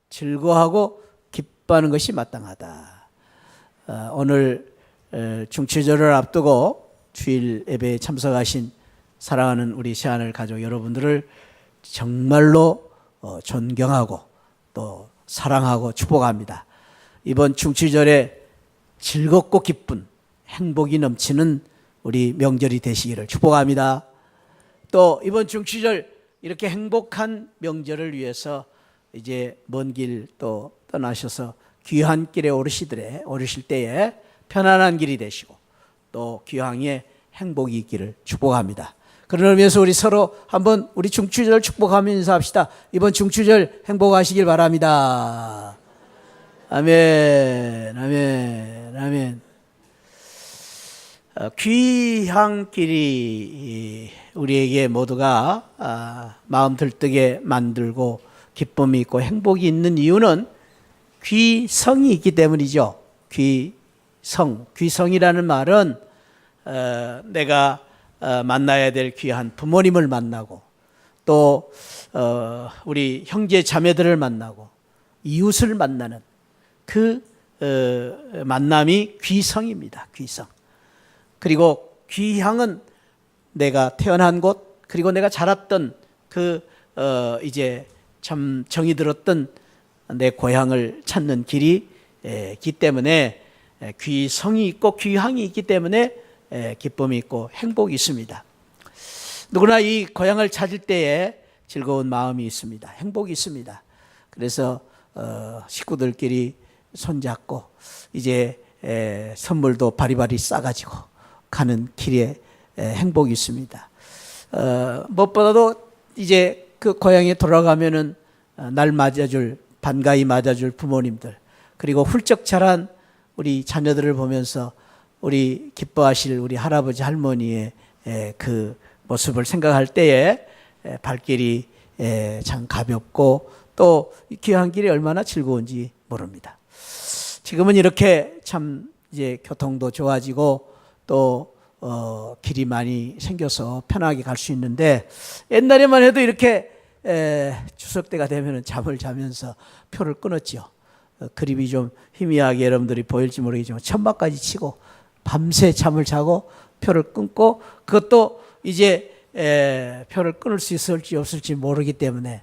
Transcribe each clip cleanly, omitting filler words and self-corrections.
즐거워하고 기뻐하는 것이 마땅하다. 오늘 중추절을 앞두고 주일 예배에 참석하신 사랑하는 우리 새하늘 가족 여러분들을 정말로 존경하고 또 사랑하고 축복합니다. 이번 중추절에 즐겁고 기쁜 행복이 넘치는 우리 명절이 되시기를 축복합니다. 또 이번 중추절 이렇게 행복한 명절을 위해서 이제 먼 길 또 떠나셔서 귀한 길에 오르실 때에 편안한 길이 되시고 또 귀향에 행복이 있기를 축복합니다. 그런 의미에서 우리 서로 한번 우리 중추절 축복하며 인사합시다. 이번 중추절 행복하시길 바랍니다. 아멘, 아멘, 아멘. 귀향길이 우리에게 모두가 마음 들뜨게 만들고 기쁨이 있고 행복이 있는 이유는 귀성이 있기 때문이죠. 귀성이라는 말은 내가 만나야 될 귀한 부모님을 만나고 또 우리 형제 자매들을 만나고 이웃을 만나는 그 만남이 귀성입니다. 귀성. 그리고 귀향은 내가 태어난 곳 그리고 내가 자랐던 이제 참 정이 들었던 내 고향을 찾는 길이기 때문에 귀성이 있고 귀향이 있기 때문에 기쁨이 있고 행복이 있습니다. 누구나 이 고향을 찾을 때에 즐거운 마음이 있습니다. 행복이 있습니다. 그래서 식구들끼리 손잡고 이제 선물도 바리바리 싸가지고 가는 길에 행복이 있습니다. 무엇보다도 이제 그 고향에 돌아가면은 날 맞아줄 반가이 맞아줄 부모님들 그리고 훌쩍 자란 우리 자녀들을 보면서 우리 기뻐하실 우리 할아버지 할머니의 그 모습을 생각할 때에 발길이 참 가볍고 또 귀한 길이 얼마나 즐거운지 모릅니다. 지금은 이렇게 참 이제 교통도 좋아지고 또 길이 많이 생겨서 편하게 갈 수 있는데 옛날에만 해도 이렇게 추석 때가 되면 잠을 자면서 표를 끊었죠. 그림이 좀 희미하게 여러분들이 보일지 모르겠지만 천막까지 치고 밤새 잠을 자고 표를 끊고 그것도 이제 표를 끊을 수 있을지 없을지 모르기 때문에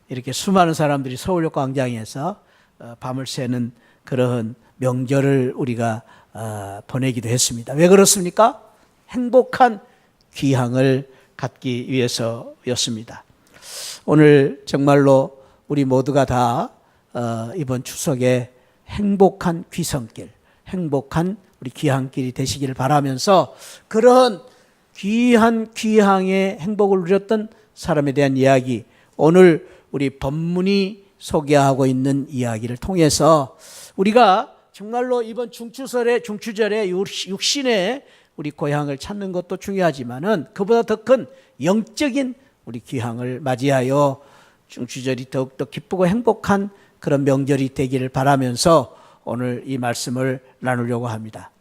이렇게 수많은 사람들이 서울역 광장에서 밤을 새는 그런 명절을 우리가 보내기도 했습니다. 왜 그렇습니까? 행복한 귀향을 갖기 위해서였습니다. 오늘 정말로 우리 모두가 다 이번 추석에 행복한 귀성길, 행복한 우리 귀향길이 되시기를 바라면서 그런 귀한 귀향의 행복을 누렸던 사람에 대한 이야기, 오늘 우리 본문이 소개하고 있는 이야기를 통해서 우리가 정말로 이번 중추절에 육신의 우리 고향을 찾는 것도 중요하지만은 그보다 더 큰 영적인 우리 귀향을 맞이하여 중추절이 더욱더 기쁘고 행복한 그런 명절이 되기를 바라면서 오늘 이 말씀을 나누려고 합니다.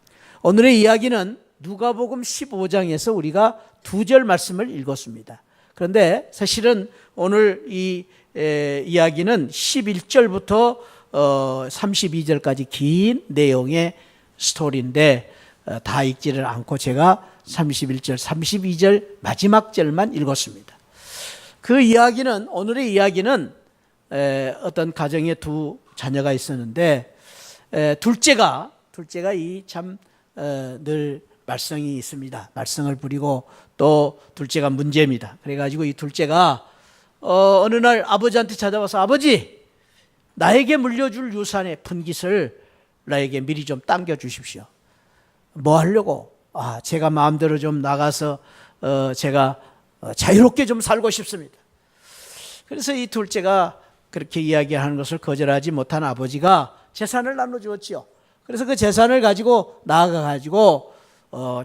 오늘의 이야기는 누가복음 15장에서 우리가 2절 말씀을 읽었습니다. 그런데 사실은 오늘 이 이야기는 11절부터 32절까지 긴 내용의 스토리인데 다 읽지를 않고 제가 31절, 32절 마지막 절만 읽었습니다. 그 이야기는 오늘의 이야기는 어떤 가정에 두 자녀가 있었는데 둘째가 이 참 늘 말썽이 있습니다. 말썽을 부리고 또 둘째가 문제입니다. 그래가지고 이 둘째가 어느 날 아버지한테 찾아와서 아버지 나에게 물려줄 유산의 분깃을 나에게 미리 좀 당겨 주십시오. 뭐 하려고? 제가 마음대로 좀 나가서 제가 자유롭게 좀 살고 싶습니다. 그래서 이 둘째가 그렇게 이야기하는 것을 거절하지 못한 아버지가 재산을 나눠주었지요. 그래서 그 재산을 가지고 나아가가지고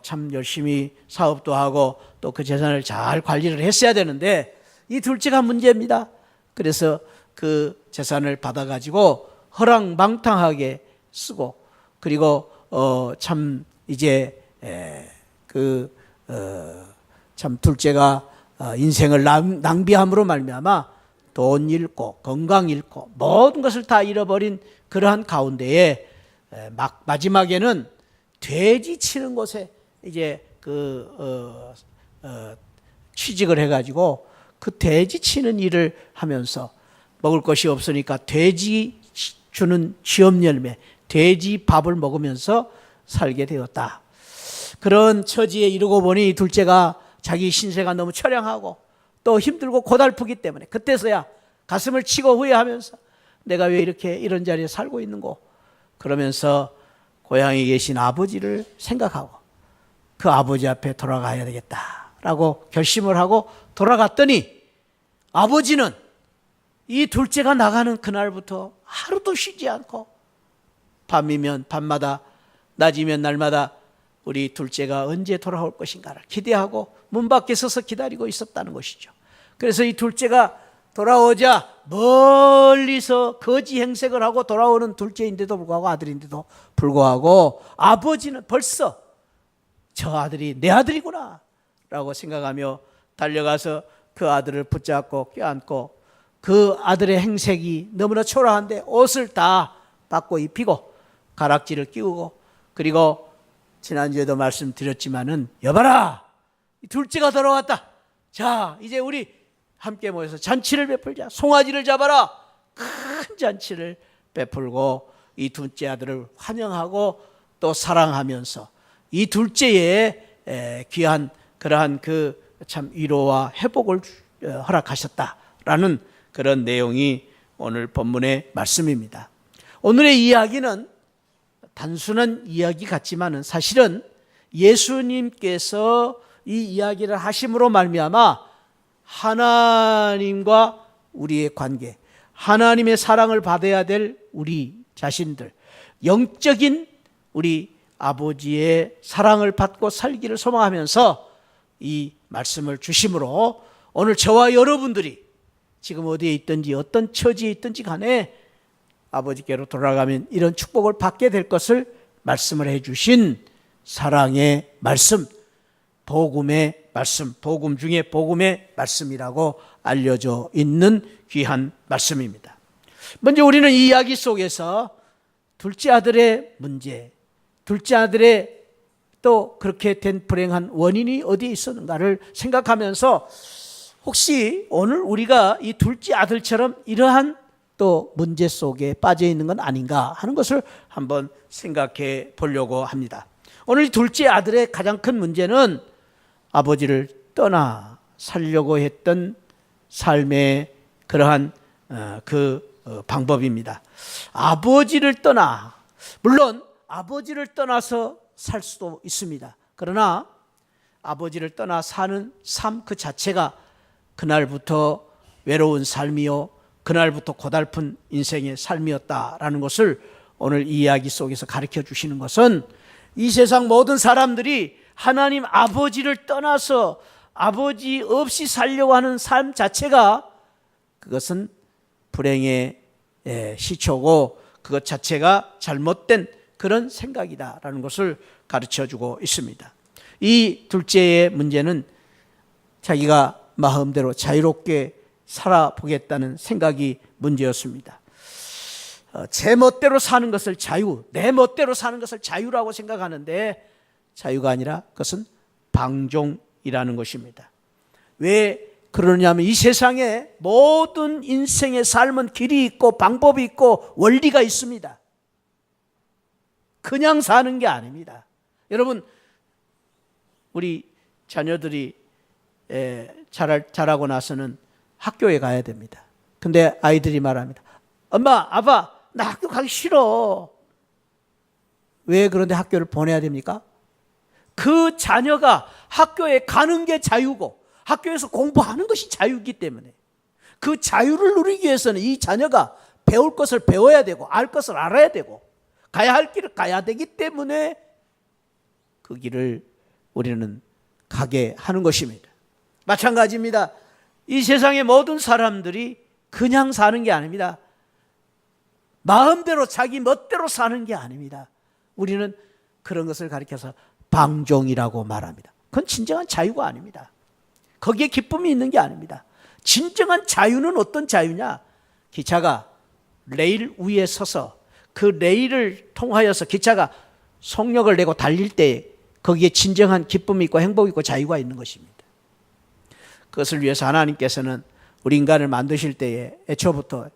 참 열심히 사업도 하고 또 그 재산을 잘 관리를 했어야 되는데 이 둘째가 문제입니다. 그래서 그 재산을 받아가지고 허랑방탕하게 쓰고 그리고 참 이제 참 둘째가 인생을 낭비함으로 말미암아 돈 잃고 건강 잃고 모든 것을 다 잃어버린 그러한 가운데에 마지막에는 돼지 치는 곳에 이제 취직을 해가지고 그 돼지 치는 일을 하면서 먹을 것이 없으니까 돼지 주는 쥐엄 열매, 돼지 밥을 먹으면서 살게 되었다. 그런 처지에 이르고 보니 둘째가 자기 신세가 너무 처량하고 또 힘들고 고달프기 때문에 그때서야 가슴을 치고 후회하면서 내가 왜 이렇게 이런 자리에 살고 있는고 그러면서 고향에 계신 아버지를 생각하고 그 아버지 앞에 돌아가야 되겠다라고 결심을 하고 돌아갔더니 아버지는 이 둘째가 나가는 그날부터 하루도 쉬지 않고 밤이면 밤마다 낮이면 날마다 우리 둘째가 언제 돌아올 것인가를 기대하고 문 밖에 서서 기다리고 있었다는 것이죠. 그래서 이 둘째가 돌아오자 멀리서 거지 행색을 하고 돌아오는 둘째인데도 불구하고 아들인데도 불구하고 아버지는 벌써 저 아들이 내 아들이구나 라고 생각하며 달려가서 그 아들을 붙잡고 껴안고 그 아들의 행색이 너무나 초라한데 옷을 다 바꿔 입히고 가락지를 끼우고 그리고 지난주에도 말씀드렸지만은 여봐라 둘째가 돌아왔다. 자 이제 우리 함께 모여서 잔치를 베풀자. 송아지를 잡아라. 큰 잔치를 베풀고 이 둘째 아들을 환영하고 또 사랑하면서 이 둘째의 귀한 그러한 그 참 위로와 회복을 허락하셨다라는 그런 내용이 오늘 본문의 말씀입니다. 오늘의 이야기는 단순한 이야기 같지만은 사실은 예수님께서 이 이야기를 하심으로 말미암아 하나님과 우리의 관계, 하나님의 사랑을 받아야 될 우리 자신들, 영적인 우리 아버지의 사랑을 받고 살기를 소망하면서 이 말씀을 주심으로 오늘 저와 여러분들이 지금 어디에 있든지 어떤 처지에 있든지 간에 아버지께로 돌아가면 이런 축복을 받게 될 것을 말씀을 해주신 사랑의 말씀, 복음의 말씀, 복음 중에 복음의 말씀이라고 알려져 있는 귀한 말씀입니다. 먼저 우리는 이 이야기 속에서 둘째 아들의 문제, 둘째 아들의 또 그렇게 된 불행한 원인이 어디에 있었는가를 생각하면서 혹시 오늘 우리가 이 둘째 아들처럼 이러한 또 문제 속에 빠져 있는 건 아닌가 하는 것을 한번 생각해 보려고 합니다. 오늘 둘째 아들의 가장 큰 문제는 아버지를 떠나 살려고 했던 삶의 그러한 방법입니다. 아버지를 떠나, 물론 아버지를 떠나서 살 수도 있습니다. 그러나 아버지를 떠나 사는 삶 그 자체가 그날부터 외로운 삶이요, 그날부터 고달픈 인생의 삶이었다라는 것을 오늘 이 이야기 속에서 가르쳐 주시는 것은 이 세상 모든 사람들이 하나님 아버지를 떠나서 아버지 없이 살려고 하는 삶 자체가 그것은 불행의 시초고 그것 자체가 잘못된 그런 생각이다라는 것을 가르쳐주고 있습니다. 이 둘째의 문제는 자기가 마음대로 자유롭게 살아보겠다는 생각이 문제였습니다. 제 멋대로 사는 것을 자유, 내 멋대로 사는 것을 자유라고 생각하는데 자유가 아니라 그것은 방종이라는 것입니다. 왜 그러냐면 이 세상에 모든 인생의 삶은 길이 있고 방법이 있고 원리가 있습니다. 그냥 사는 게 아닙니다. 여러분, 우리 자녀들이 자라고 나서는 학교에 가야 됩니다. 근데 아이들이 말합니다. 엄마, 아빠, 나 학교 가기 싫어. 왜 그런데 학교를 보내야 됩니까? 그 자녀가 학교에 가는 게 자유고 학교에서 공부하는 것이 자유이기 때문에 그 자유를 누리기 위해서는 이 자녀가 배울 것을 배워야 되고 알 것을 알아야 되고 가야 할 길을 가야 되기 때문에 그 길을 우리는 가게 하는 것입니다. 마찬가지입니다. 이 세상의 모든 사람들이 그냥 사는 게 아닙니다. 마음대로 자기 멋대로 사는 게 아닙니다. 우리는 그런 것을 가리켜서 방종이라고 말합니다. 그건 진정한 자유가 아닙니다. 거기에 기쁨이 있는 게 아닙니다. 진정한 자유는 어떤 자유냐? 기차가 레일 위에 서서 그 레일을 통하여서 기차가 속력을 내고 달릴 때 거기에 진정한 기쁨이 있고 행복이 있고 자유가 있는 것입니다. 그것을 위해서 하나님께서는 우리 인간을 만드실 때에, 애초부터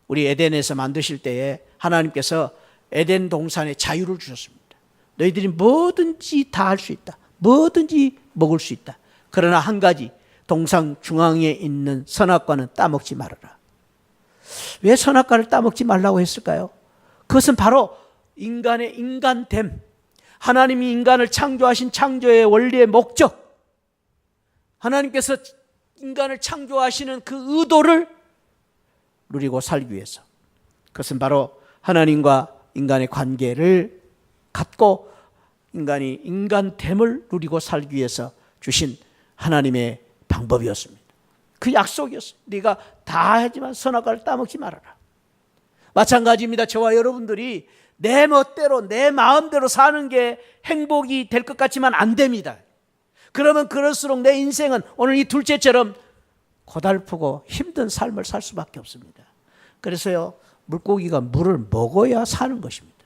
우리 에덴에서 만드실 때에 하나님께서 에덴 동산에 자유를 주셨습니다. 너희들이 뭐든지 다 할 수 있다. 뭐든지 먹을 수 있다. 그러나 한 가지, 동산 중앙에 있는 선악과는 따먹지 말아라. 왜 선악과를 따먹지 말라고 했을까요? 그것은 바로 인간의 인간됨, 하나님이 인간을 창조하신 창조의 원리의 목적, 하나님께서 인간을 창조하시는 그 의도를 누리고 살기 위해서, 그것은 바로 하나님과 인간의 관계를 갖고 인간이 인간됨을 누리고 살기 위해서 주신 하나님의 방법이었습니다. 그 약속이었어요. 네가 다 하지만 선악과를 따먹지 말아라. 마찬가지입니다. 저와 여러분들이 내 멋대로 내 마음대로 사는 게 행복이 될 것 같지만 안 됩니다. 그러면 그럴수록 내 인생은 오늘 이 둘째처럼 고달프고 힘든 삶을 살 수밖에 없습니다. 그래서요, 물고기가 물을 먹어야 사는 것입니다.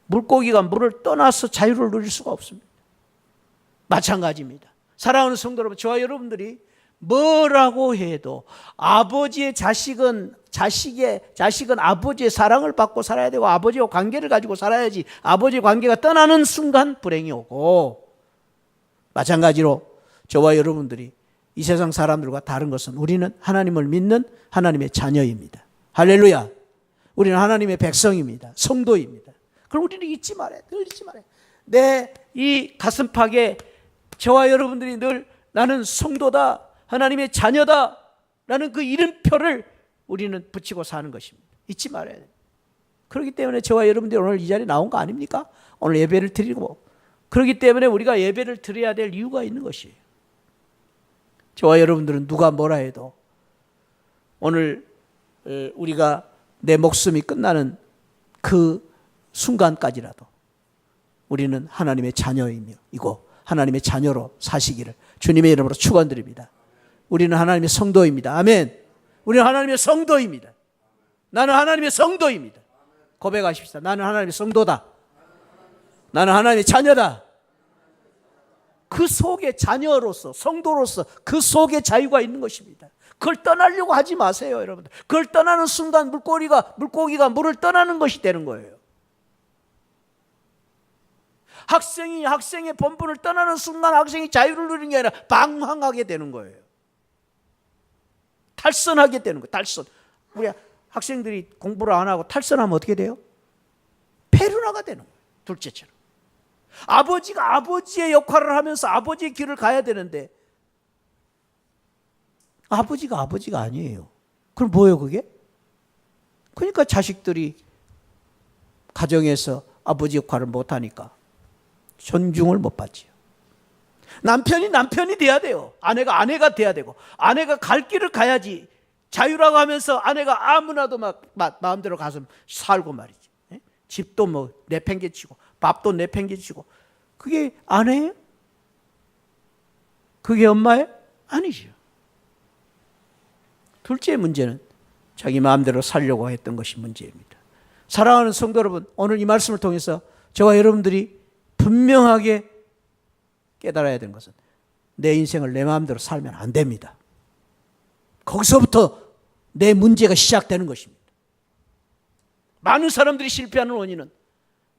물고기가 물을 떠나서 자유를 누릴 수가 없습니다. 마찬가지입니다. 사랑하는 성도 여러분, 저와 여러분들이 뭐라고 해도 아버지의 자식은 아버지의 사랑을 받고 살아야 되고 아버지와 관계를 가지고 살아야지, 아버지의 관계가 떠나는 순간 불행이 오고, 마찬가지로 저와 여러분들이 이 세상 사람들과 다른 것은 우리는 하나님을 믿는 하나님의 자녀입니다. 할렐루야. 우리는 하나님의 백성입니다. 성도입니다. 그럼 우리는 잊지 말아야 돼. 늘 잊지 말아야 돼. 내 이 가슴팍에 저와 여러분들이 늘 나는 성도다, 하나님의 자녀다 라는 그 이름표를 우리는 붙이고 사는 것입니다. 잊지 말아야 돼요. 그렇기 때문에 저와 여러분들이 오늘 이 자리에 나온 거 아닙니까? 오늘 예배를 드리고, 그렇기 때문에 우리가 예배를 드려야 될 이유가 있는 것이에요. 저와 여러분들은 누가 뭐라 해도 오늘 우리가 내 목숨이 끝나는 그 순간까지라도 우리는 하나님의 자녀이고 하나님의 자녀로 사시기를 주님의 이름으로 축원드립니다. 우리는 하나님의 성도입니다. 아멘. 우리는 하나님의 성도입니다. 나는 하나님의 성도입니다. 고백하십시다. 나는 하나님의 성도다. 나는 하나님의 자녀다. 그 속에 자녀로서, 성도로서 그 속에 자유가 있는 것입니다. 그걸 떠나려고 하지 마세요, 여러분들. 그걸 떠나는 순간 물고기가 물을 떠나는 것이 되는 거예요. 학생이 학생의 본분을 떠나는 순간 학생이 자유를 누리는 게 아니라 방황하게 되는 거예요. 탈선하게 되는 거예요. 탈선. 우리 학생들이 공부를 안 하고 탈선하면 어떻게 돼요? 페루나가 되는 거예요. 둘째처럼. 아버지가 아버지의 역할을 하면서 아버지의 길을 가야 되는데 아버지가 아니에요. 그럼 뭐예요, 그게? 그러니까 자식들이 가정에서 아버지 역할을 못하니까 존중을 못 받지요. 남편이 돼야 돼요. 아내가 돼야 되고, 아내가 갈 길을 가야지. 자유라고 하면서 아내가 아무나도 막 마음대로 가서 살고 말이지. 집도 뭐 내팽개치고 밥도 내팽개치고, 그게 아내예요? 그게 엄마예요? 아니죠. 둘째 문제는 자기 마음대로 살려고 했던 것이 문제입니다. 사랑하는 성도 여러분, 오늘 이 말씀을 통해서 저와 여러분들이 분명하게 깨달아야 되는 것은 내 인생을 내 마음대로 살면 안 됩니다. 거기서부터 내 문제가 시작되는 것입니다. 많은 사람들이 실패하는 원인은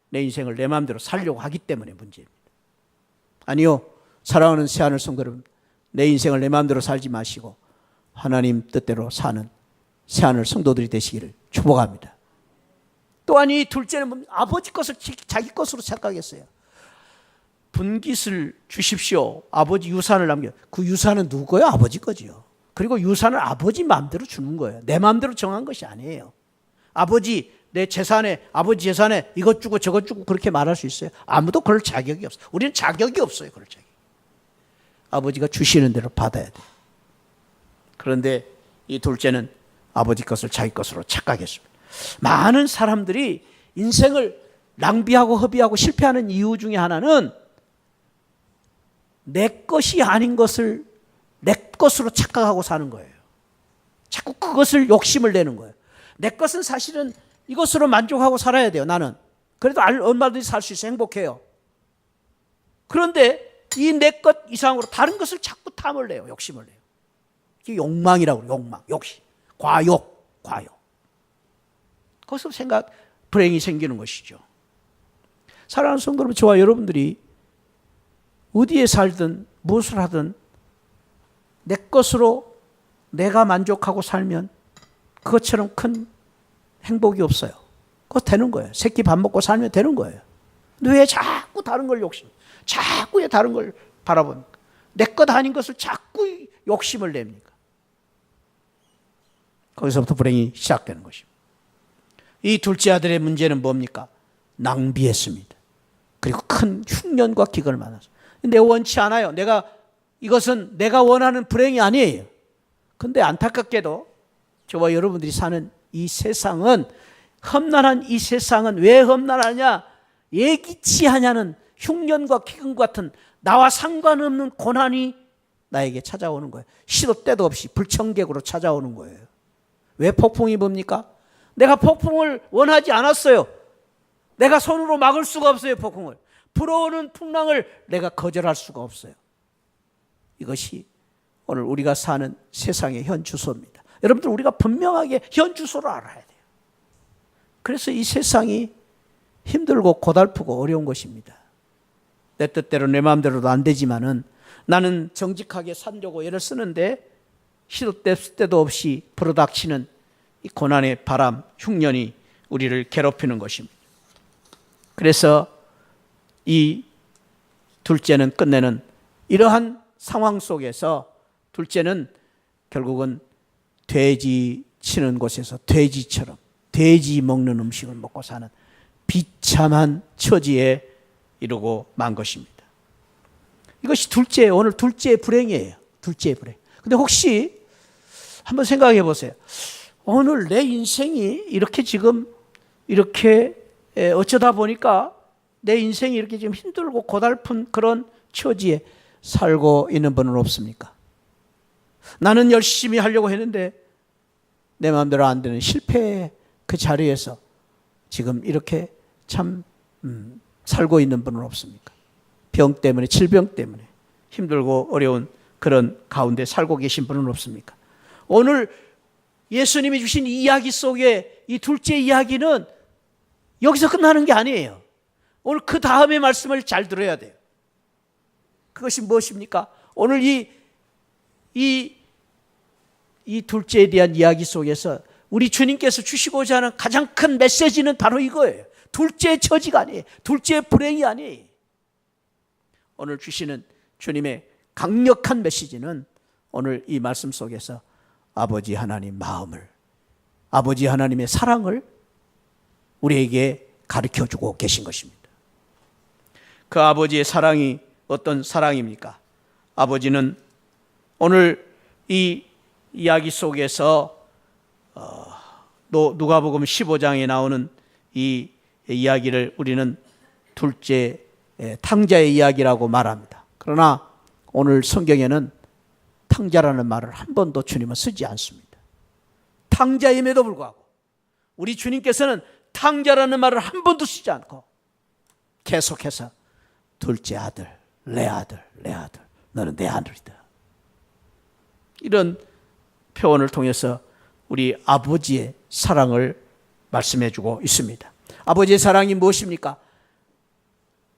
내 인생을 내 마음대로 살려고 하기 때문에 문제입니다. 아니요, 사랑하는 새하늘 성도 여러분, 내 인생을 내 마음대로 살지 마시고 하나님 뜻대로 사는 새하늘 성도들이 되시기를 축복합니다. 또한 이 둘째는 아버지 것을 자기 것으로 착각했어요. 분깃을 주십시오. 아버지 유산을 남겨. 그 유산은 누구 거예요? 아버지 거지요. 그리고 유산을 아버지 마음대로 주는 거예요. 내 마음대로 정한 것이 아니에요. 아버지 내 재산에, 아버지 재산에 이것 주고 저것 주고 그렇게 말할 수 있어요? 아무도 그럴 자격이 없어요. 우리는 자격이 없어요. 그럴 자격이. 아버지가 주시는 대로 받아야 돼요. 그런데 이 둘째는 아버지 것을 자기 것으로 착각했습니다. 많은 사람들이 인생을 낭비하고 허비하고 실패하는 이유 중에 하나는 내 것이 아닌 것을 내 것으로 착각하고 사는 거예요. 자꾸 그것을 욕심을 내는 거예요. 내 것은 사실은 이것으로 만족하고 살아야 돼요. 나는 그래도 얼마든지 살 수 있어. 행복해요. 그런데 이 내 것 이상으로 다른 것을 자꾸 탐을 내요. 욕심을 내요. 이게 욕망이라고 그래요. 욕망, 욕심, 과욕. 거기서 불행이 생기는 것이죠. 사랑하는 성도 여러분, 저와 여러분들이 어디에 살든 무엇을 하든 내 것으로 내가 만족하고 살면 그것처럼 큰 행복이 없어요. 그거 되는 거예요. 새끼 밥 먹고 살면 되는 거예요. 근데 왜 자꾸 다른 걸 자꾸 왜 다른 걸 바라봅니까? 내 것 아닌 것을 자꾸 욕심을 냅니까? 거기서부터 불행이 시작되는 것입니다. 이 둘째 아들의 문제는 뭡니까? 낭비했습니다. 그리고 큰 흉년과 기근을 만났어요. 근데 원치 않아요. 이것은 내가 원하는 불행이 아니에요. 근데 안타깝게도 저와 여러분들이 사는 이 세상은, 험난한 이 세상은 왜 험난하냐? 예기치 않냐는 흉년과 기근 같은 나와 상관없는 고난이 나에게 찾아오는 거예요. 시도 때도 없이 불청객으로 찾아오는 거예요. 왜 폭풍이 뭡니까? 내가 폭풍을 원하지 않았어요. 내가 손으로 막을 수가 없어요. 폭풍을. 불어오는 풍랑을 내가 거절할 수가 없어요. 이것이 오늘 우리가 사는 세상의 현 주소입니다. 여러분들, 우리가 분명하게 현 주소를 알아야 돼요. 그래서 이 세상이 힘들고 고달프고 어려운 것입니다. 내 뜻대로 내 마음대로도 안 되지만은 나는 정직하게 살려고 애를 쓰는데 시도 때도 없이 불어닥치는 이 고난의 바람, 흉년이 우리를 괴롭히는 것입니다. 그래서 이 둘째는 끝내는 이러한 상황 속에서 둘째는 결국은 돼지 치는 곳에서 돼지처럼 돼지 먹는 음식을 먹고 사는 비참한 처지에 이르고 만 것입니다. 이것이 오늘 둘째의 불행이에요. 둘째의 불행. 근데 혹시 한번 생각해 보세요. 오늘 내 인생이 이렇게 어쩌다 보니까 내 인생이 이렇게 지금 힘들고 고달픈 그런 처지에 살고 있는 분은 없습니까? 나는 열심히 하려고 했는데 내 마음대로 안 되는 실패의 그 자리에서 지금 이렇게 참 살고 있는 분은 없습니까? 병 때문에, 질병 때문에 힘들고 어려운 그런 가운데 살고 계신 분은 없습니까? 오늘 예수님이 주신 이 이야기 속에 이 둘째 이야기는 여기서 끝나는 게 아니에요. 오늘 그 다음의 말씀을 잘 들어야 돼요. 그것이 무엇입니까? 오늘 이 둘째에 대한 이야기 속에서 우리 주님께서 주시고자 하는 가장 큰 메시지는 바로 이거예요. 둘째의 처지가 아니에요. 둘째의 불행이 아니에요. 오늘 주시는 주님의 강력한 메시지는 오늘 이 말씀 속에서 아버지 하나님 마음을, 아버지 하나님의 사랑을 우리에게 가르쳐주고 계신 것입니다. 그 아버지의 사랑이 어떤 사랑입니까? 아버지는 오늘 이 이야기 속에서 누가복음 15장에 나오는 이 이야기를 우리는 둘째 탕자의 이야기라고 말합니다. 그러나 오늘 성경에는 탕자라는 말을 한 번도 주님은 쓰지 않습니다. 탕자임에도 불구하고 우리 주님께서는 탕자라는 말을 한 번도 쓰지 않고 계속해서 둘째 아들, 내 아들, 내 아들, 너는 내 아들이다. 이런 표현을 통해서 우리 아버지의 사랑을 말씀해 주고 있습니다. 아버지의 사랑이 무엇입니까?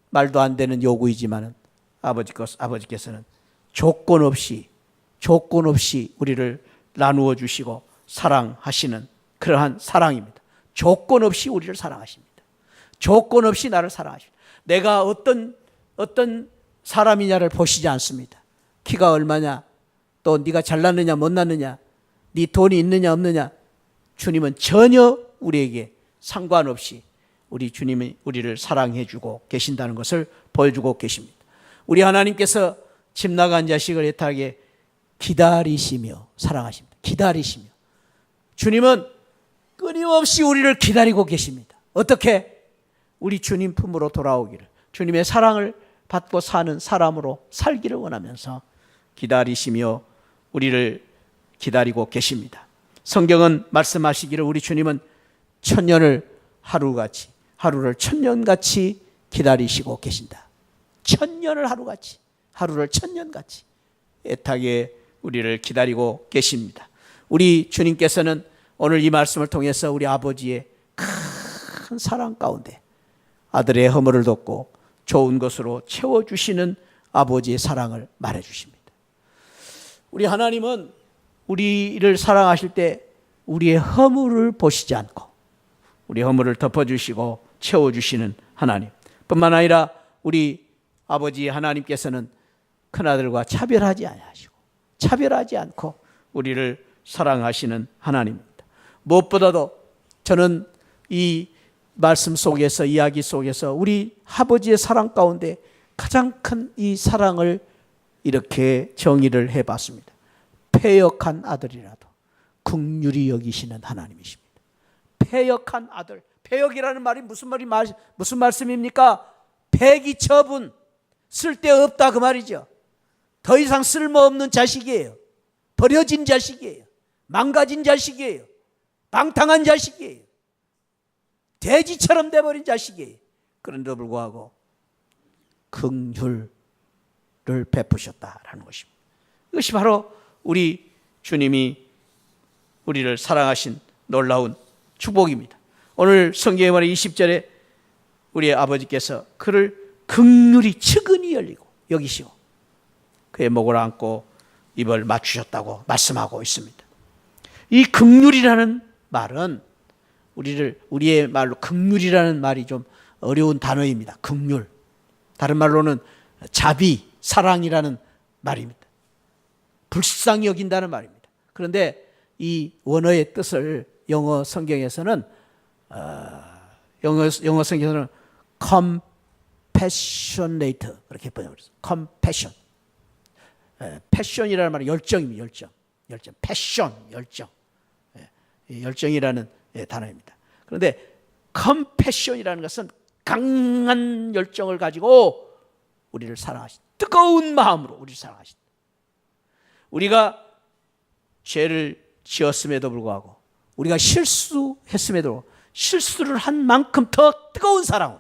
말도 안 되는 요구이지만 아버지께서는 조건 없이 우리를 나누어 주시고 사랑하시는 그러한 사랑입니다. 조건 없이 우리를 사랑하십니다. 조건 없이 나를 사랑하십니다. 내가 어떤 사람이냐를 보시지 않습니다. 키가 얼마냐, 또 네가 잘났느냐 못났느냐, 네 돈이 있느냐 없느냐, 주님은 전혀 우리에게 상관없이 우리 주님이 우리를 사랑해 주고 계신다는 것을 보여주고 계십니다. 우리 하나님께서 집 나간 자식을 애타게 기다리시며 사랑하십니다. 기다리시며. 주님은 끊임없이 우리를 기다리고 계십니다. 어떻게? 우리 주님 품으로 돌아오기를, 주님의 사랑을 받고 사는 사람으로 살기를 원하면서 기다리시며 우리를 기다리고 계십니다. 성경은 말씀하시기를 우리 주님은 천년을 하루같이, 하루를 천년같이 기다리시고 계신다. 천년을 하루같이, 하루를 천년같이 애타게 우리를 기다리고 계십니다. 우리 주님께서는 오늘 이 말씀을 통해서 우리 아버지의 큰 사랑 가운데 아들의 허물을 덮고 좋은 것으로 채워주시는 아버지의 사랑을 말해주십니다. 우리 하나님은 우리를 사랑하실 때 우리의 허물을 보시지 않고 우리 허물을 덮어주시고 채워주시는 하나님 뿐만 아니라 우리 아버지 하나님께서는 큰아들과 차별하지 아니하시고 차별하지 않고 우리를 사랑하시는 하나님입니다. 무엇보다도 저는 이 말씀 속에서, 이야기 속에서 우리 아버지의 사랑 가운데 가장 큰 이 사랑을 이렇게 정의를 해봤습니다. 패역한 아들이라도 긍휼히 여기시는 하나님이십니다. 패역한 아들, 패역이라는 말이 무슨 말씀입니까? 패기처분, 쓸데없다 그 말이죠. 더 이상 쓸모없는 자식이에요. 버려진 자식이에요. 망가진 자식이에요. 방탕한 자식이에요. 돼지처럼 돼버린 자식이에요. 그런데도 불구하고 긍휼을 베푸셨다라는 것입니다. 이것이 바로 우리 주님이 우리를 사랑하신 놀라운 축복입니다. 오늘 성경에 말하는 20절에 우리 아버지께서 그를 긍휼히 측은히 열리고 여기시고 그의 목을 안고 입을 맞추셨다고 말씀하고 있습니다. 이 긍휼이라는 말은 우리의 말로 긍휼이라는 말이 좀 어려운 단어입니다. 긍휼. 다른 말로는 자비, 사랑이라는 말입니다. 불쌍히 여긴다는 말입니다. 그런데 이 원어의 뜻을 영어 성경에서는 compassionate 그렇게 번역했어요. compassion. 패션이라는 말은 열정입니다. 열정. 패션, 열정. 열정이라는 단어입니다. 그런데 compassion이라는 것은 강한 열정을 가지고 우리를 사랑하신, 뜨거운 마음으로 우리를 사랑하신. 우리가 죄를 지었음에도 불구하고 우리가 실수했음에도 실수를 한 만큼 더 뜨거운 사랑으로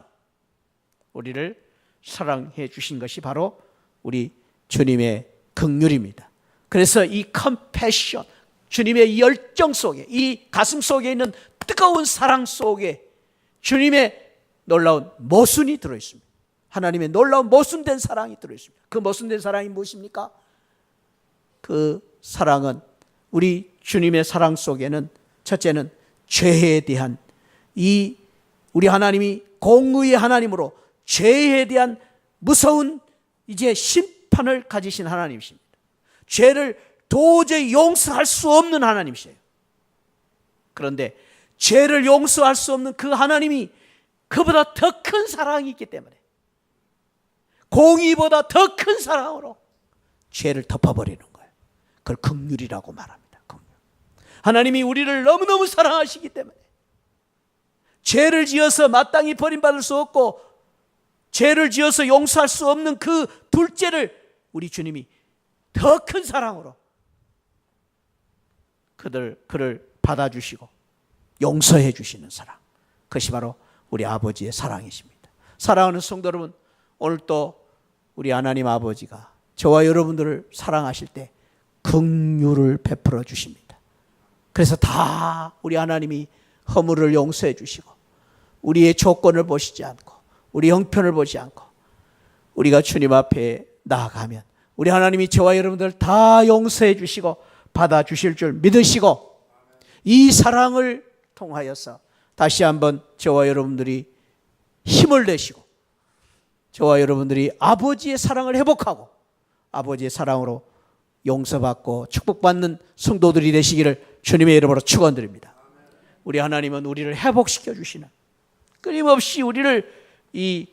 우리를 사랑해 주신 것이 바로 우리 주님의 긍휼입니다. 그래서 이 컴패션, 주님의 열정 속에, 이 가슴 속에 있는 뜨거운 사랑 속에 주님의 놀라운 모순이 들어있습니다. 하나님의 놀라운 모순된 사랑이 들어있습니다. 그 모순된 사랑이 무엇입니까? 그 사랑은 우리 주님의 사랑 속에는 첫째는 죄에 대한 우리 하나님이 공의의 하나님으로 죄에 대한 무서운 이제 심판을 가지신 하나님이십니다. 죄를 도저히 용서할 수 없는 하나님이세요. 그런데 죄를 용서할 수 없는 그 하나님이 그보다 더 큰 사랑이 있기 때문에 공의보다 더 큰 사랑으로 죄를 덮어버리는 거예요. 그걸 긍휼이라고 말합니다. 긍휼. 하나님이 우리를 너무너무 사랑하시기 때문에 죄를 지어서 마땅히 버림받을 수 없고 죄를 지어서 용서할 수 없는 그 둘째를 우리 주님이 더 큰 사랑으로 그를 받아주시고 용서해 주시는 사랑, 그것이 바로 우리 아버지의 사랑이십니다. 사랑하는 성도 여러분, 오늘 또 우리 하나님 아버지가 저와 여러분들을 사랑하실 때 긍휼을 베풀어 주십니다. 그래서 다 우리 하나님이 허물을 용서해 주시고 우리의 조건을 보시지 않고 우리 형편을 보지 않고 우리가 주님 앞에 나아가면 우리 하나님이 저와 여러분들 다 용서해 주시고 받아주실 줄 믿으시고 이 사랑을 통하여서 다시 한번 저와 여러분들이 힘을 내시고 저와 여러분들이 아버지의 사랑을 회복하고 아버지의 사랑으로 용서받고 축복받는 성도들이 되시기를 주님의 이름으로 축원드립니다. 우리 하나님은 우리를 회복시켜 주시는, 끊임없이 우리를 이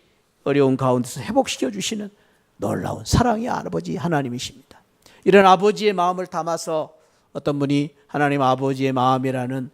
어려운 가운데서 회복시켜 주시는 놀라운 사랑의 아버지 하나님이십니다. 이런 아버지의 마음을 담아서 어떤 분이 하나님 아버지의 마음이라는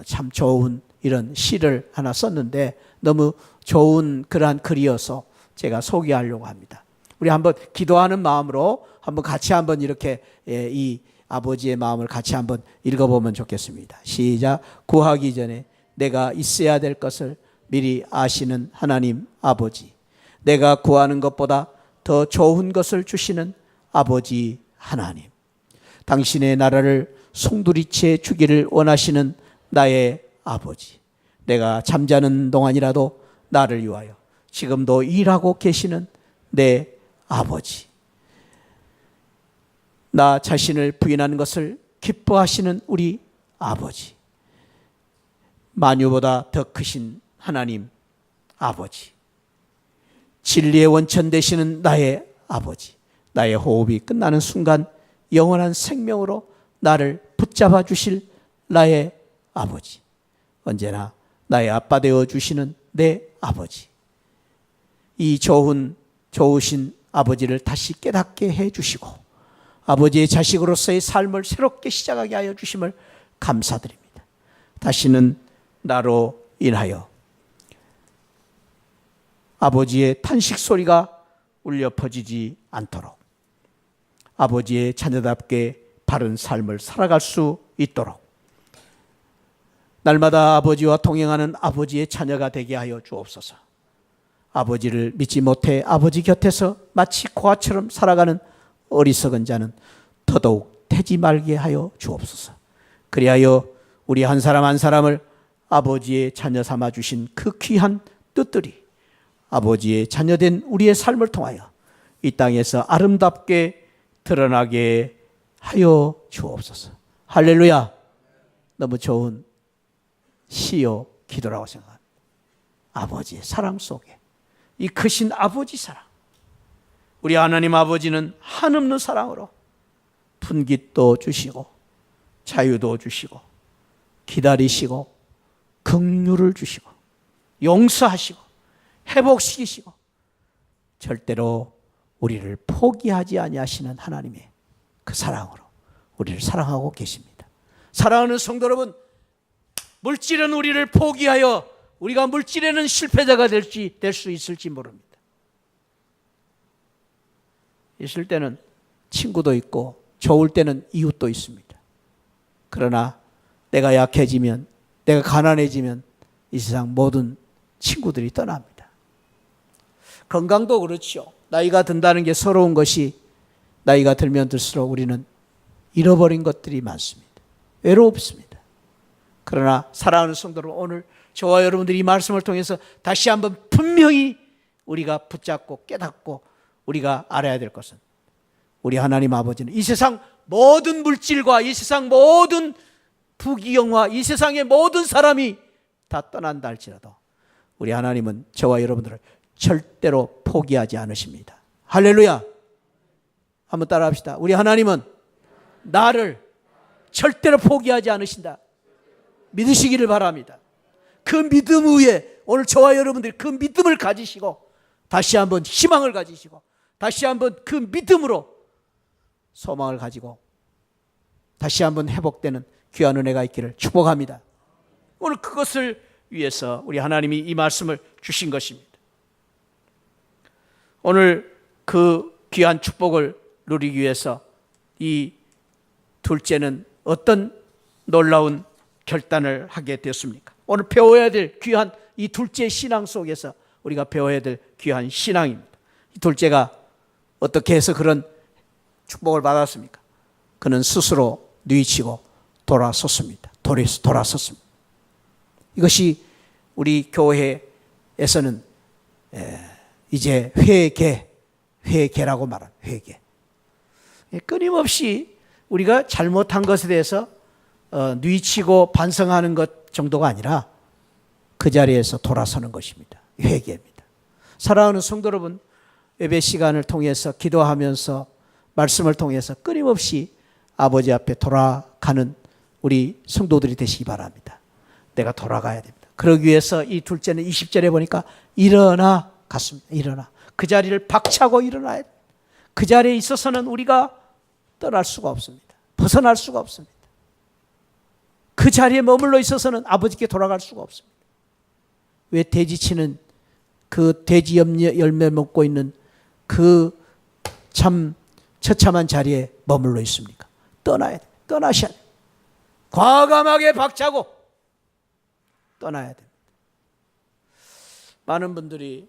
참 좋은 이런 시를 하나 썼는데 너무 좋은 그러한 글이어서 제가 소개하려고 합니다. 우리 한번 기도하는 마음으로 한번 같이 한번 이렇게 이 아버지의 마음을 같이 한번 읽어보면 좋겠습니다. 시작. 구하기 전에 내가 있어야 될 것을 미리 아시는 하나님 아버지, 내가 구하는 것보다 더 좋은 것을 주시는 아버지 하나님, 당신의 나라를 송두리째 주기를 원하시는 나의 아버지, 내가 잠자는 동안이라도 나를 위하여 지금도 일하고 계시는 내 아버지, 나 자신을 부인하는 것을 기뻐하시는 우리 아버지, 만유보다 더 크신 하나님 아버지, 진리의 원천 되시는 나의 아버지, 나의 호흡이 끝나는 순간 영원한 생명으로 나를 붙잡아 주실 나의 아버지, 언제나 나의 아빠 되어 주시는 내 아버지, 이 좋으신 아버지를 다시 깨닫게 해 주시고 아버지의 자식으로서의 삶을 새롭게 시작하게 하여 주심을 감사드립니다. 다시는 나로 인하여 아버지의 탄식 소리가 울려 퍼지지 않도록 아버지의 자녀답게 바른 삶을 살아갈 수 있도록 날마다 아버지와 동행하는 아버지의 자녀가 되게 하여 주옵소서. 아버지를 믿지 못해 아버지 곁에서 마치 고아처럼 살아가는 어리석은 자는 더더욱 되지 말게 하여 주옵소서. 그리하여 우리 한 사람 한 사람을 아버지의 자녀 삼아 주신 그 귀한 뜻들이 아버지의 자녀된 우리의 삶을 통하여 이 땅에서 아름답게 드러나게 하여 주옵소서. 할렐루야. 너무 좋은 시요 기도라고 생각합니다. 아버지의 사랑 속에 이 크신 아버지 사랑, 우리 하나님 아버지는 한없는 사랑으로 분깃도 주시고 자유도 주시고 기다리시고 긍휼을 주시고 용서하시고 회복시키시고 절대로 우리를 포기하지 아니하시는 하나님의 그 사랑으로 우리를 사랑하고 계십니다. 사랑하는 성도 여러분, 물질은 우리를 포기하여 우리가 물질에는 실패자가 될 수 있을지 모릅니다. 있을 때는 친구도 있고 좋을 때는 이웃도 있습니다. 그러나 내가 약해지면, 내가 가난해지면 이 세상 모든 친구들이 떠납니다. 건강도 그렇죠. 나이가 든다는 게 서러운 것이 나이가 들면 들수록 우리는 잃어버린 것들이 많습니다. 외롭습니다. 그러나 사랑하는 성도 여러분, 오늘 저와 여러분들이 이 말씀을 통해서 다시 한번 분명히 우리가 붙잡고 깨닫고 우리가 알아야 될 것은 우리 하나님 아버지는 이 세상 모든 물질과 이 세상 모든 부귀영화, 이 세상의 모든 사람이 다 떠난다 할지라도 우리 하나님은 저와 여러분들을 절대로 포기하지 않으십니다. 할렐루야. 한번 따라 합시다. 우리 하나님은 나를 절대로 포기하지 않으신다. 믿으시기를 바랍니다. 그 믿음 위에 오늘 저와 여러분들이 그 믿음을 가지시고 다시 한번 희망을 가지시고 다시 한번 그 믿음으로 소망을 가지고 다시 한번 회복되는 귀한 은혜가 있기를 축복합니다. 오늘 그것을 위해서 우리 하나님이 이 말씀을 주신 것입니다. 오늘 그 귀한 축복을 누리기 위해서 이 둘째는 어떤 놀라운 결단을 하게 되었습니까? 오늘 배워야 될 귀한 이 둘째 신앙 속에서 우리가 배워야 될 귀한 신앙입니다. 이 둘째가 어떻게 해서 그런 축복을 받았습니까? 그는 스스로 뉘치고 돌아섰습니다. 돌아섰습니다. 이것이 우리 교회에서는 이제 회개라고 말합니다. 회개. 끊임없이 우리가 잘못한 것에 대해서 뉘치고 반성하는 것 정도가 아니라 그 자리에서 돌아서는 것입니다. 회개입니다. 사랑하는 성도 여러분, 예배 시간을 통해서 기도하면서 말씀을 통해서 끊임없이 아버지 앞에 돌아가는 우리 성도들이 되시기 바랍니다. 내가 돌아가야 됩니다. 그러기 위해서 이 둘째는 20절에 보니까 일어나 갔습니다. 일어나. 그 자리를 박차고 일어나야 됩니다. 그 자리에 있어서는 우리가 떠날 수가 없습니다. 벗어날 수가 없습니다. 그 자리에 머물러 있어서는 아버지께 돌아갈 수가 없습니다. 왜 돼지치는 그 돼지 열매 먹고 있는 그 참 처참한 자리에 머물러 있습니까? 떠나야 돼. 떠나셔야 돼. 과감하게 박차고 떠나야 됩니다. 많은 분들이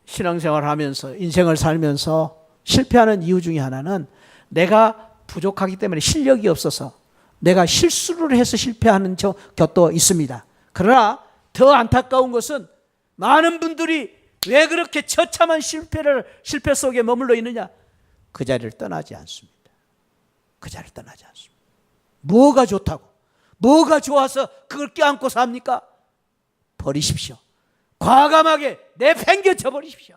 신앙생활을 하면서 인생을 살면서 실패하는 이유 중에 하나는 내가 부족하기 때문에 실력이 없어서 내가 실수를 해서 실패하는 것도 있습니다. 그러나 더 안타까운 것은 많은 분들이 왜 그렇게 처참한 실패 속에 머물러 있느냐? 그 자리를 떠나지 않습니다. 그 자리를 떠나지 않습니다. 뭐가 좋다고, 뭐가 좋아서 그걸 껴안고 삽니까? 버리십시오. 과감하게 내팽개쳐 버리십시오.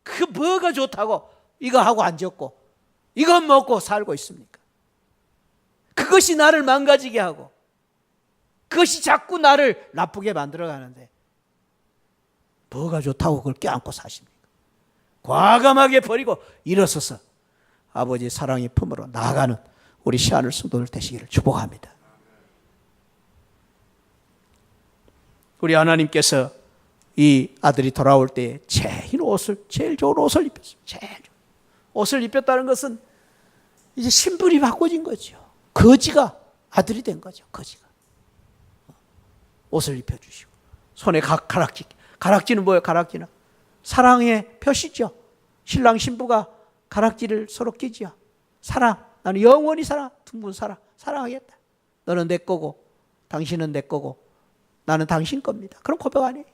그 뭐가 좋다고 이거 하고 앉았고 이것 먹고 살고 있습니까? 그것이 나를 망가지게 하고 그것이 자꾸 나를 나쁘게 만들어가는데 뭐가 좋다고 그걸 껴안고 사십니까? 과감하게 버리고 일어서서 아버지의 사랑의 품으로 나아가는 우리 시아늘 성도들 되시기를 축복합니다. 우리 하나님께서 이 아들이 돌아올 때 제일 좋은 옷을 입혔습니다. 제일 좋은 옷을 입혔다는 것은 이제 신분이 바꿔진 거죠. 거지가 아들이 된 거죠. 거지가 옷을 입혀주시고 손에 가락지. 가락지는 뭐예요? 가락지는 사랑의 표시죠. 신랑 신부가 가락지를 서로 끼죠. 사랑. 나는 영원히 둥근 사랑하겠다. 너는 내 거고 당신은 내 거고 나는 당신 겁니다. 그런 고백 아니에요.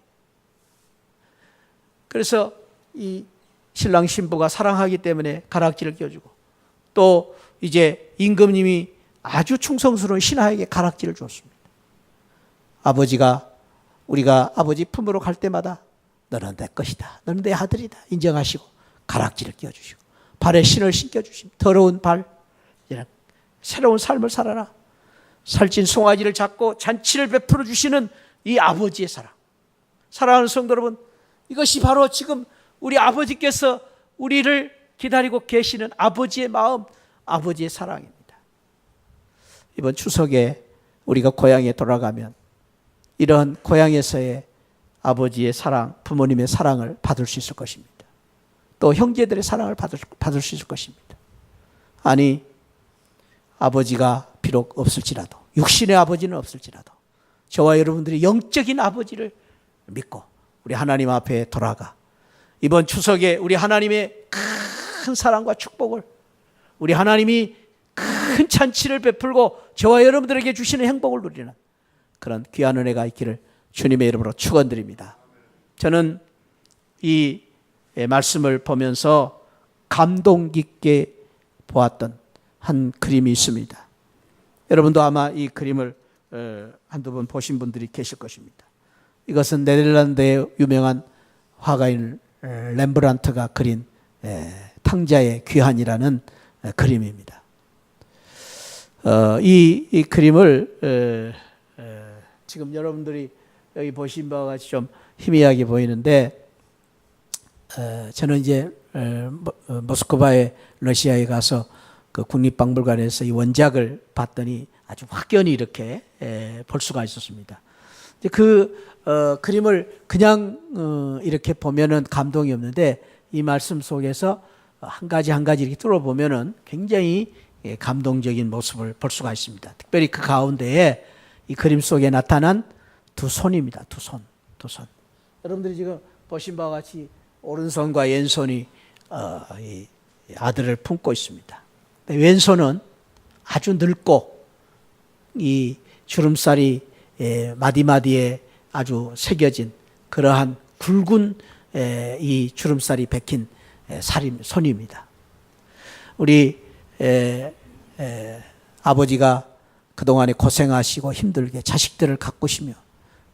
그래서 이 신랑 신부가 사랑하기 때문에 가락지를 껴주고 또 이제 임금님이 아주 충성스러운 신하에게 가락지를 줬습니다. 우리가 아버지 품으로 갈 때마다 너는 내 것이다. 너는 내 아들이다. 인정하시고 가락지를 끼워주시고 발에 신을 신겨주시고 더러운 발 새로운 삶을 살아라. 살찐 송아지를 잡고 잔치를 베풀어 주시는 이 아버지의 사랑. 사랑하는 성도 여러분, 이것이 바로 지금 우리 아버지께서 우리를 기다리고 계시는 아버지의 마음, 아버지의 사랑입니다. 이번 추석에 우리가 고향에 돌아가면 이런 고향에서의 아버지의 사랑, 부모님의 사랑을 받을 수 있을 것입니다. 또 형제들의 사랑을 받을 수 있을 것입니다. 아니, 아버지가 비록 없을지라도, 육신의 아버지는 없을지라도 저와 여러분들이 영적인 아버지를 믿고 우리 하나님 앞에 돌아가 이번 추석에 우리 하나님의 큰 사랑과 축복을, 우리 하나님이 큰 잔치를 베풀고 저와 여러분들에게 주시는 행복을 누리는 그런 귀한 은혜가 있기를 주님의 이름으로 축원드립니다. 저는 이 말씀을 보면서 감동 깊게 보았던 한 그림이 있습니다. 여러분도 아마 이 그림을 한두 번 보신 분들이 계실 것입니다. 이것은 네덜란드의 유명한 화가인 렘브란트가 그린 탕자의 귀환이라는 그림입니다. 이 그림을 지금 여러분들이 여기 보신 바와 같이 좀 희미하게 보이는데 저는 이제 모스크바에 러시아에 가서 그 국립박물관에서 이 원작을 봤더니 아주 확연히 이렇게 볼 수가 있었습니다. 그 그림을 그냥 이렇게 보면은 감동이 없는데 이 말씀 속에서 한 가지 이렇게 뚫어보면은 굉장히 감동적인 모습을 볼 수가 있습니다. 특별히 그 가운데에 이 그림 속에 나타난 두 손입니다. 두 손. 여러분들이 지금 보신 바와 같이 오른손과 왼손이 이 아들을 품고 있습니다. 왼손은 아주 늙고 이 주름살이 마디마디에 아주 새겨진 그러한 굵은 이 주름살이 박힌 손입니다. 우리 아버지가 그동안에 고생하시고 힘들게 자식들을 가꾸시며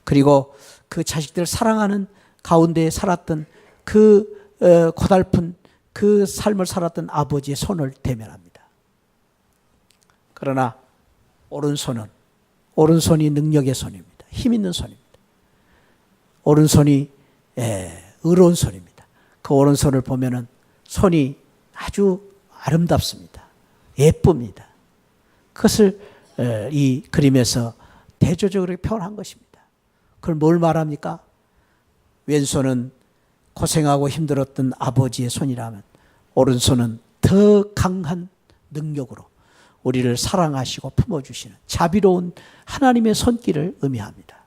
그리고 그 자식들을 사랑하는 가운데 살았던 그 고달픈 그 삶을 살았던 아버지의 손을 대면합니다. 그러나 오른손이 능력의 손입니다. 힘 있는 손입니다. 오른손이 의로운 손입니다. 그 오른손을 보면은 손이 아주 아름답습니다. 예쁩니다. 그것을 이 그림에서 대조적으로 표현한 것입니다. 그걸 뭘 말합니까? 왼손은 고생하고 힘들었던 아버지의 손이라면 오른손은 더 강한 능력으로 우리를 사랑하시고 품어주시는 자비로운 하나님의 손길을 의미합니다.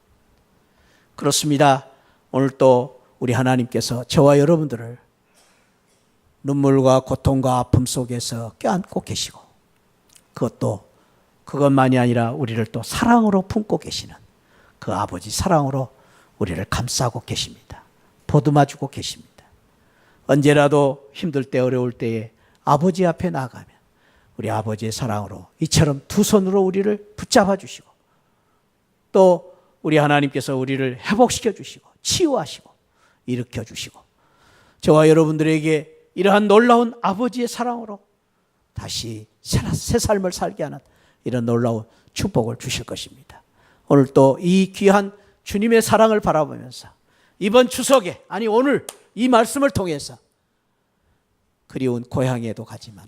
그렇습니다. 오늘 또 우리 하나님께서 저와 여러분들을 눈물과 고통과 아픔 속에서 껴안고 계시고, 그것만이 아니라 우리를 또 사랑으로 품고 계시는 그 아버지 사랑으로 우리를 감싸고 계십니다. 보듬어주고 계십니다. 언제라도 힘들 때 어려울 때에 아버지 앞에 나가면 우리 아버지의 사랑으로 이처럼 두 손으로 우리를 붙잡아 주시고, 또 우리 하나님께서 우리를 회복시켜 주시고 치유하시고 일으켜 주시고, 저와 여러분들에게 이러한 놀라운 아버지의 사랑으로 다시 새 삶을 살게 하는 이런 놀라운 축복을 주실 것입니다. 오늘 또 이 귀한 주님의 사랑을 바라보면서 이번 추석에, 아니 오늘 이 말씀을 통해서 그리운 고향에도 가지만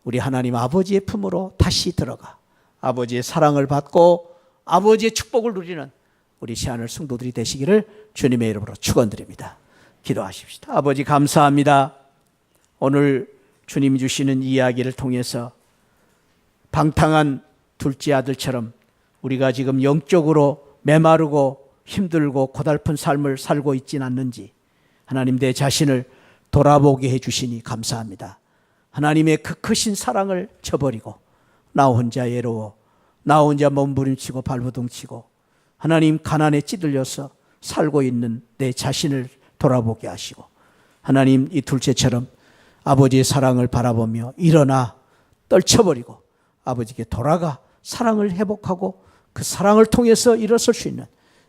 우리 하나님 아버지의 품으로 다시 들어가 아버지의 사랑을 받고 아버지의 축복을 누리는 우리 시안을 성도들이 되시기를 주님의 이름으로 축원드립니다. 기도하십시다. 아버지 감사합니다. 오늘 주님 주시는 이야기를 통해서 방탕한 둘째 아들처럼 우리가 지금 영적으로 메마르고 힘들고 고달픈 삶을 살고 있진 않는지 하나님 내 자신을 돌아보게 해주시니 감사합니다. 하나님의 그 크신 사랑을 저버리고 나 혼자 외로워, 나 혼자 몸부림치고 발버둥치고 하나님 가난에 찌들려서 살고 있는 내 자신을 돌아보게 하시고, 하나님 이 둘째처럼 아버지의 사랑을 바라보며 일어나 떨쳐버리고 아버지께 돌아가 사랑을 회복하고 그 사랑을 통해서 일어설 수 있는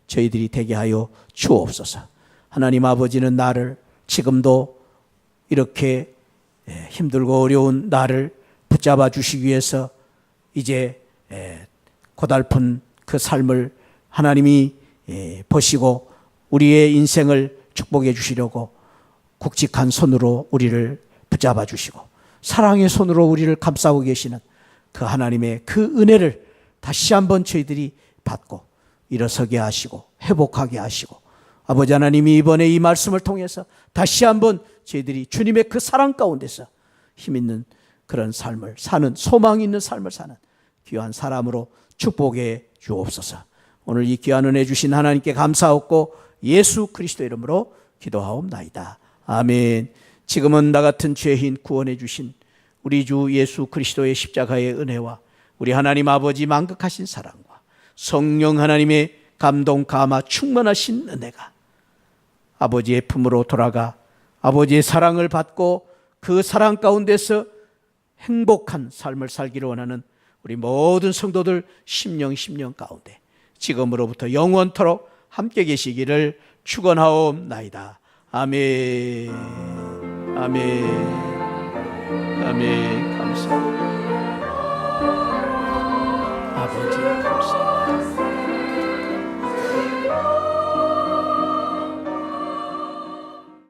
저희들이 되게 하여 주옵소서. 하나님 아버지는 나를 지금도 이렇게 힘들고 어려운 나를 붙잡아 주시기 위해서 이제 고달픈 그 삶을 하나님이 보시고 우리의 인생을 축복해 주시려고 굵직한 손으로 우리를 붙잡아 주시고 사랑의 손으로 우리를 감싸고 계시는 그 하나님의 그 은혜를 다시 한번 저희들이 받고 일어서게 하시고 회복하게 하시고, 아버지 하나님이 이번에 이 말씀을 통해서 다시 한번 저희들이 주님의 그 사랑 가운데서 힘있는 그런 삶을 사는, 소망 있는 삶을 사는 귀한 사람으로 축복해 주옵소서. 오늘 이 귀한 은혜 주신 하나님께 감사하고 예수 그리스도 이름으로 기도하옵나이다. 아멘. 지금은 나 같은 죄인 구원해 주신 우리 주 예수 그리스도의 십자가의 은혜와 우리 하나님 아버지 만극하신 사랑과 성령 하나님의 감동 감화 충만하신 은혜가 아버지의 품으로 돌아가 아버지의 사랑을 받고 그 사랑 가운데서 행복한 삶을 살기를 원하는 우리 모든 성도들 심령 가운데 지금으로부터 영원토록 함께 계시기를 축원하옵나이다. 아멘. 아멘. 아멘. 감사합니다.